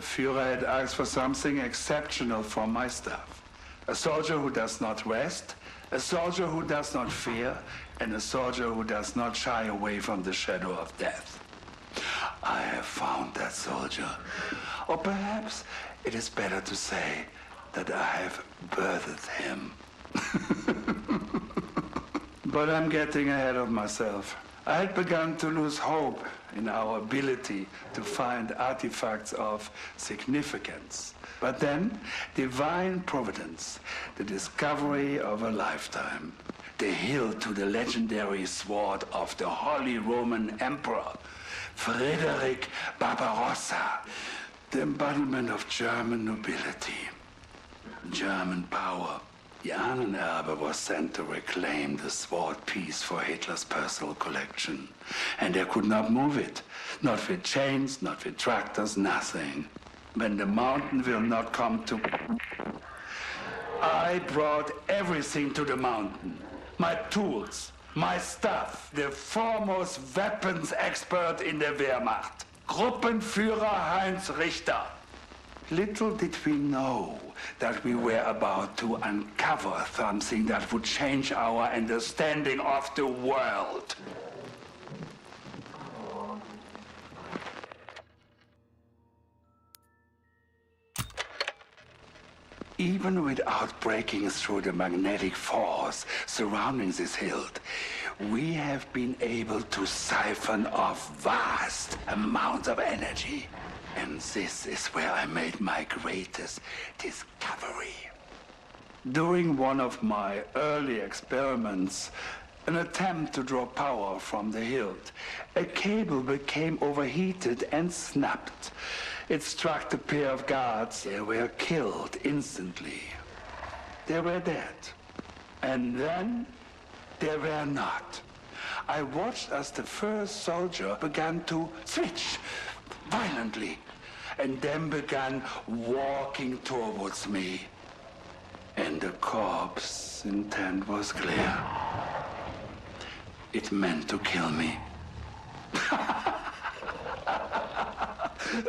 Führer had asked for something exceptional from my staff. A soldier who does not rest, a soldier who does not fear, and a soldier who does not shy away from the shadow of death. I have found that soldier. Or perhaps it is better to say that I have birthed him. But I'm getting ahead of myself. I had begun to lose hope in our ability to find artifacts of significance. But then, divine providence, the discovery of a lifetime, the hilt to the legendary sword of the Holy Roman Emperor, Frederick Barbarossa, the embodiment of German nobility, German power. The Ahnenerbe was sent to reclaim the sword piece for Hitler's personal collection. And they could not move it. Not with chains, not with tractors, nothing. When the mountain will not come to... I brought everything to the mountain. My tools, my stuff, the foremost weapons expert in the Wehrmacht, Gruppenführer Heinz Richter. Little did we know that we were about to uncover something that would change our understanding of the world. Even without breaking through the magnetic force surrounding this hilt, we have been able to siphon off vast amounts of energy. And this is where I made my greatest discovery. During one of my early experiments, an attempt to draw power from the hilt, a cable became overheated and snapped. It struck a pair of guards. They were killed instantly. They were dead. And then they were not. I watched as the first soldier began to switch violently, and then began walking towards me. And the corpse's intent was clear. It meant to kill me.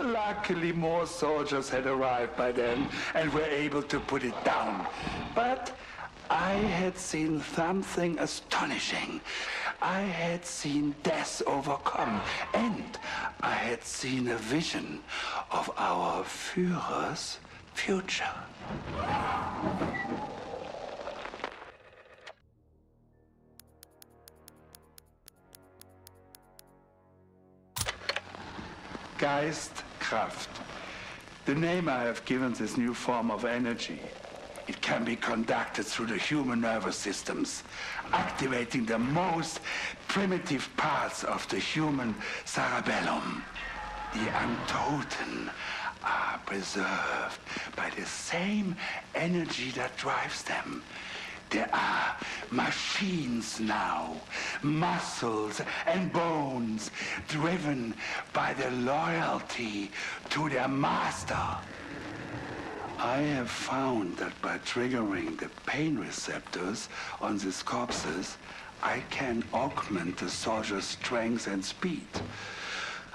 Luckily, more soldiers had arrived by then and were able to put it down. But I had seen something astonishing. I had seen death overcome, and I had seen a vision of our Führer's future. Geist, Kraft. The name I have given this new form of energy. It can be conducted through the human nervous systems, activating the most primitive parts of the human cerebellum. The Untoten are preserved by the same energy that drives them. There are machines now, muscles and bones, driven by the loyalty to their master. I have found that by triggering the pain receptors on these corpses, I can augment the soldier's strength and speed.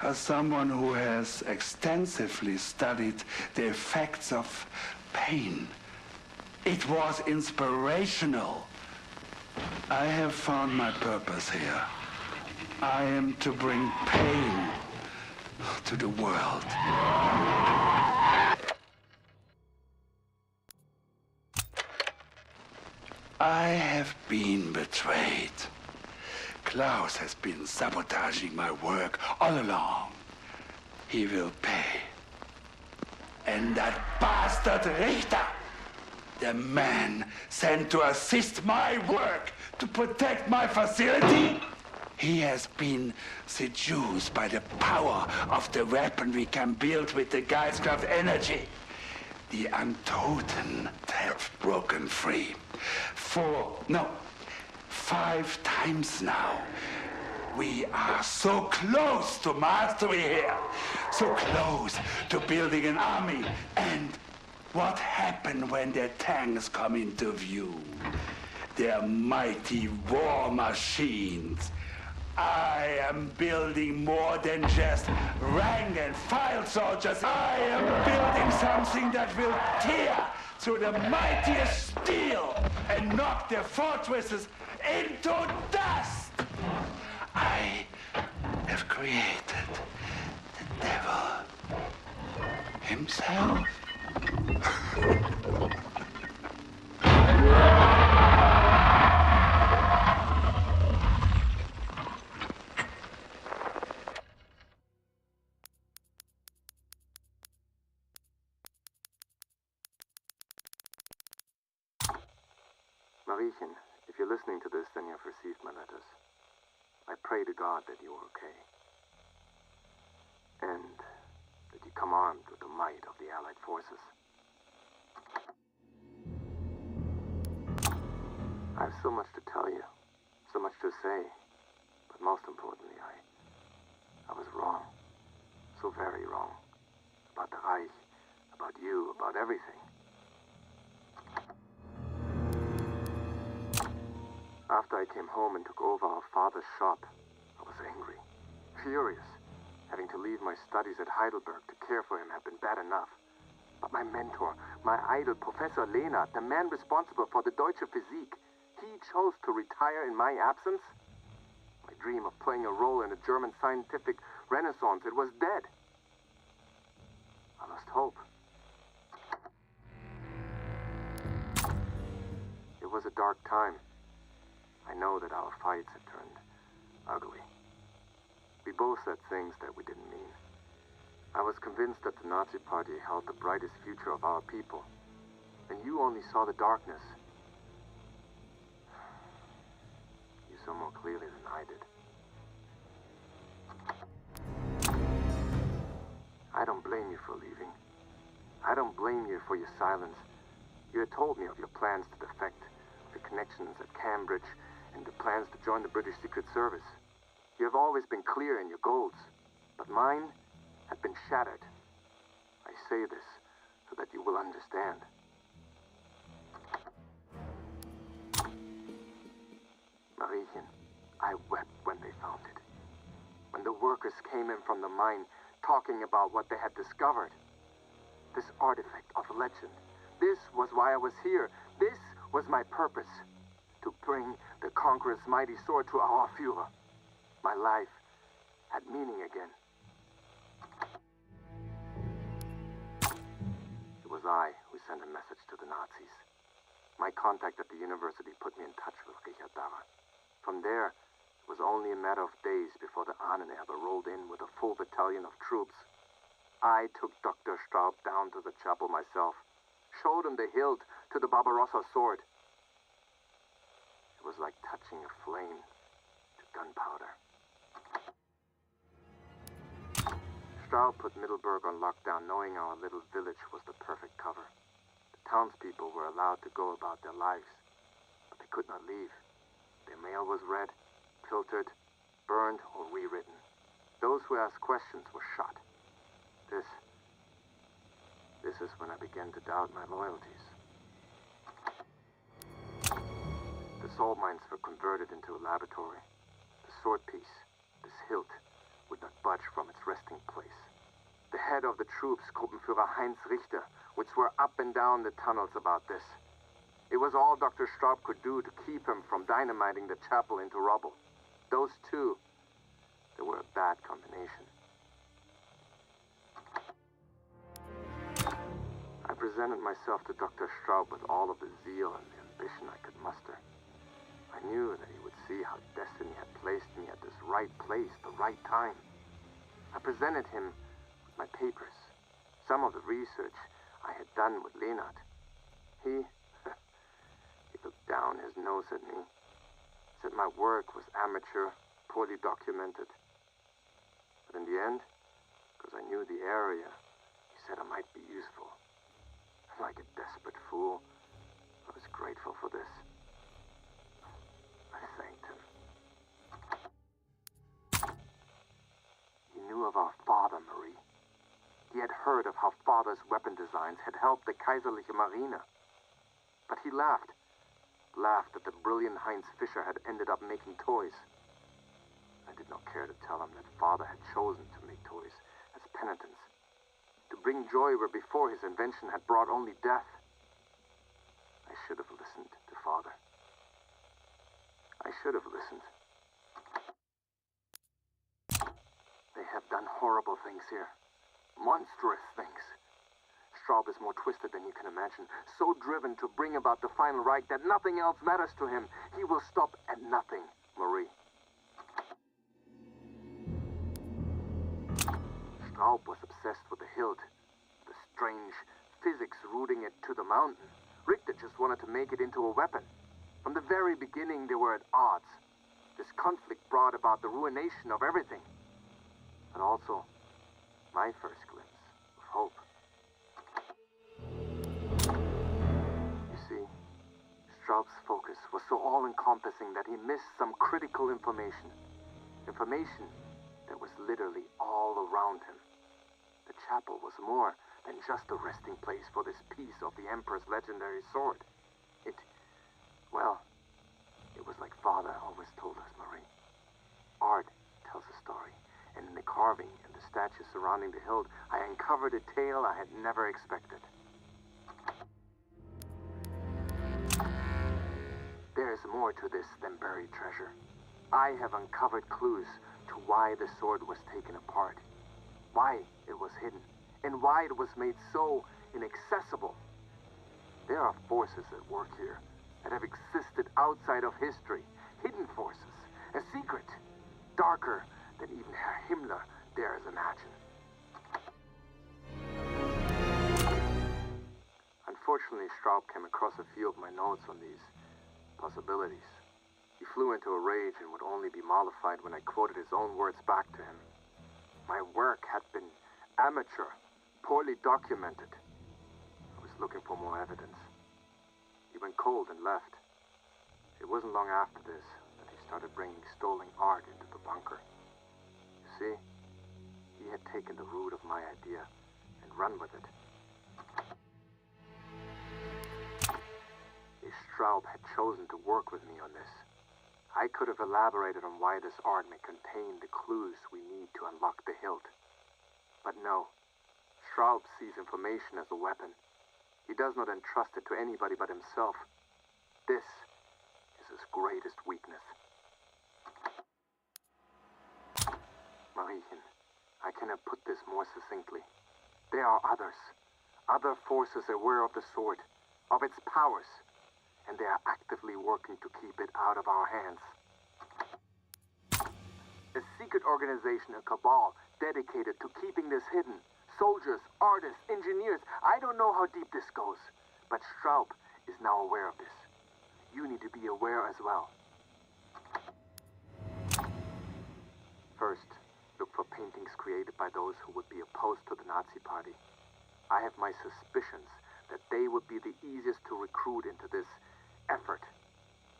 As someone who has extensively studied the effects of pain, it was inspirational. I have found my purpose here. I am to bring pain to the world. I have been betrayed. Klaus has been sabotaging my work all along. He will pay. And that bastard Richter, the man sent to assist my work, to protect my facility, he has been seduced by the power of the weapon we can build with the Geistkraft energy. The Untoten have broken free. 5 times now. We are so close to mastery here. So close to building an army. And what happened when their tanks come into view? Their mighty war machines. I am building more than just rank and file soldiers. I am building something that will tear through the mightiest steel and knock their fortresses into dust. I have created the devil himself. Mariechen, if you're listening to this, then you've received my letters. I pray to God that you're okay. And that you come armed with the might of the Allied forces. I have so much to tell you, so much to say, but most importantly, I was wrong. So very wrong. About the Reich, about you, about everything. After I came home and took over our father's shop, I was angry, furious. Having to leave my studies at Heidelberg to care for him had been bad enough. But my mentor, my idol, Professor Lehnert, the man responsible for the Deutsche Physik, he chose to retire in my absence? My dream of playing a role in a German scientific renaissance, it was dead. I lost hope. It was a dark time. I know that our fights had turned ugly. We both said things that we didn't mean. I was convinced that the Nazi Party held the brightest future of our people, and you only saw the darkness. You saw more clearly than I did. I don't blame you for leaving. I don't blame you for your silence. You had told me of your plans to defect, the connections at Cambridge, and the plans to join the British Secret Service. You have always been clear in your goals, but mine have been shattered. I say this so that you will understand. Mariechen, I wept when they found it. When the workers came in from the mine, talking about what they had discovered. This artifact of legend. This was why I was here. This was my purpose. To bring the Conqueror's mighty sword to our Führer. My life had meaning again. It was I who sent a message to the Nazis. My contact at the university put me in touch with Richard Darrer. From there, it was only a matter of days before the Ahnenerbe rolled in with a full battalion of troops. I took Dr. Straub down to the chapel myself, showed him the hilt to the Barbarossa sword. It was like touching a flame to gunpowder. Straub put Mittleburg on lockdown, knowing our little village was the perfect cover. The townspeople were allowed to go about their lives, but they could not leave. Their mail was read, filtered, burned, or rewritten. Those who asked questions were shot. This is when I began to doubt my loyalties. The salt mines were converted into a laboratory. The sword piece, this hilt, would not budge from its resting place. The head of the troops, Gruppenführer Heinz Richter, would swear up and down the tunnels about this. It was all Dr. Straub could do to keep him from dynamiting the chapel into rubble. Those two, they were a bad combination. I presented myself to Dr. Straub with all of the zeal and the ambition I could muster. I knew that he would see how destiny had placed me at this right place, the right time. I presented him with my papers, some of the research I had done with Lehnert. He looked down his nose at me, said my work was amateur, poorly documented. But in the end, because I knew the area, he said I might be useful. Like a desperate fool, I was grateful for this. I thanked him. He knew of our father, Marie. He had heard of how father's weapon designs had helped the Kaiserliche Marine. But he laughed that the brilliant Heinz Fischer had ended up making toys. I did not care to tell him that Father had chosen to make toys as penitence, to bring joy where before his invention had brought only death. I should have listened to Father. I should have listened. They have done horrible things here. Monstrous things. Straub is more twisted than you can imagine, so driven to bring about the Final Reich that nothing else matters to him. He will stop at nothing, Marie. Straub was obsessed with the hilt, the strange physics rooting it to the mountain. Richter just wanted to make it into a weapon. From the very beginning, they were at odds. This conflict brought about the ruination of everything. But also, my first glimpse of hope. You see, Straub's focus was so all-encompassing that he missed some critical information. Information that was literally all around him. The chapel was more than just a resting place for this piece of the Emperor's legendary sword. It was like Father always told us, Marie. Art tells a story, and in the carving and the statues surrounding the hilt, I uncovered a tale I had never expected. There is more to this than buried treasure. I have uncovered clues to why the sword was taken apart, why it was hidden, and why it was made so inaccessible. There are forces at work here that have existed outside of history, hidden forces, a secret, darker than even Herr Himmler dares imagine. Unfortunately, Straub came across a few of my notes on these possibilities. He flew into a rage and would only be mollified when I quoted his own words back to him. My work had been amateur, poorly documented. I was looking for more evidence. He went cold and left. It wasn't long after this that he started bringing stolen art into the bunker. You see, he had taken the root of my idea and run with it. If Straub had chosen to work with me on this, I could have elaborated on why this art may contain the clues we need to unlock the hilt. But no, Straub sees information as a weapon. He does not entrust it to anybody but himself. This is his greatest weakness. Mariechen, I cannot put this more succinctly. There are others, other forces aware of the sword, of its powers, and they are actively working to keep it out of our hands. A secret organization, a cabal, dedicated to keeping this hidden. Soldiers, artists, engineers, I don't know how deep this goes, but Straub is now aware of this. You need to be aware as well. First, look for paintings created by those who would be opposed to the Nazi Party. I have my suspicions that they would be the easiest to recruit into this effort.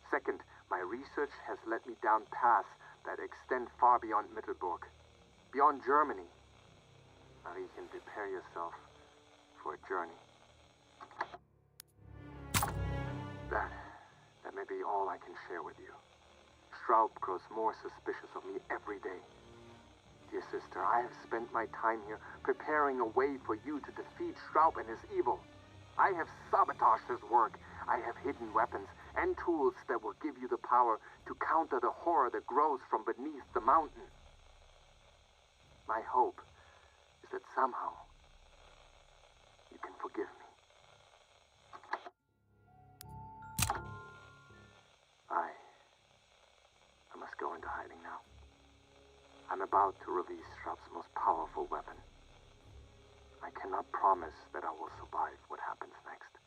Second, my research has led me down paths that extend far beyond Mittleburg, beyond Germany. Now you can prepare yourself for a journey. That may be all I can share with you. Straub grows more suspicious of me every day. Dear sister, I have spent my time here preparing a way for you to defeat Straub and his evil. I have sabotaged his work. I have hidden weapons and tools that will give you the power to counter the horror that grows from beneath the mountain. My hope is that somehow you can forgive me. I must go into hiding now. I'm about to release Straub's most powerful weapon. I cannot promise that I will survive what happens next.